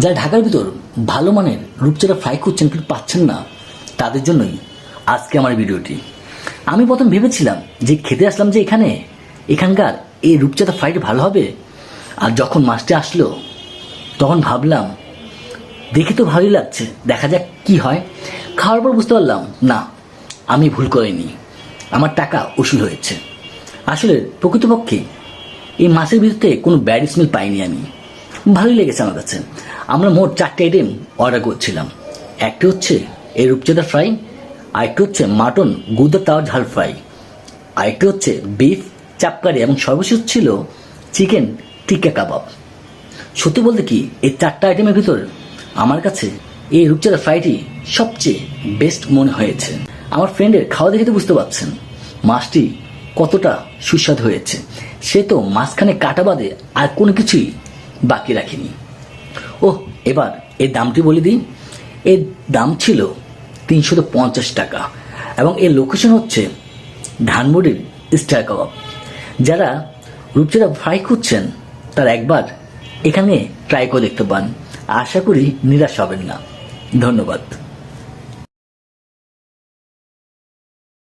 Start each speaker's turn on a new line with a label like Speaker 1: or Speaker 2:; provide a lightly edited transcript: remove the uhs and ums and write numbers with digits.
Speaker 1: যারা ঢাকার ভিতর ভালো মানের রূপচাঁদা ফ্রাই করছেন কিন্তু পাচ্ছেন না, তাদের জন্যই আজকে আমার ভিডিওটি। আমি প্রথম ভেবেছিলাম যে খেতে আসলাম যে এখানকার এই রূপচাঁদা ফ্রাইটি ভালো হবে, আর যখন মাছটি আসলো তখন ভাবলাম দেখে তো ভালোই লাগছে, দেখা যাক কি হয়। খাওয়ার পর বুঝতে পারলাম না, আমি ভুল করিনি, আমার টাকা উসুল হয়েছে। আসলে প্রকৃতপক্ষে এই মাছের ভিতরে কোনো ব্যাড স্মেল পাইনি, আমি ভালোই লেগেছে আমার কাছে। আমরা মোট 4টে আইটেম অর্ডার করছিলাম। একটা হচ্ছে এই রূপচাঁদা ফ্রাই, আরেকটা হচ্ছে মাটন গুদা তাওয়া ঝাল ফ্রাই, আরেকটা হচ্ছে বিফ চাপকারি, এবং সর্বশেষ ছিল চিকেন টিক্কা কাবাব। সত্যি বলতে কি, এই 4টা আইটেমের ভিতর আমার কাছে এই রূপচাঁদা ফ্রাইটি সবচেয়ে বেস্ট মনে হয়েছে। আমার ফ্রেন্ডের খাওয়া দেখে তো বুঝতে পারছেন মাছটি কতটা সুস্বাদু হয়েছে। সে তো মাঝখানে কাটা বাদে আর কোনো কিছুই বাকি রাখেনি। এবার এর দামটি বলে দিই। এর দাম ছিল 350 টাকা, এবং এর লোকেশন হচ্ছে ধানমন্ডির স্টার কাবাব। যারা রূপচাঁদা ফ্রাই করছেন তারা একবার এখানে ট্রাই করে দেখতে পান, আশা করি নিরাশ হবেন না। ধন্যবাদ।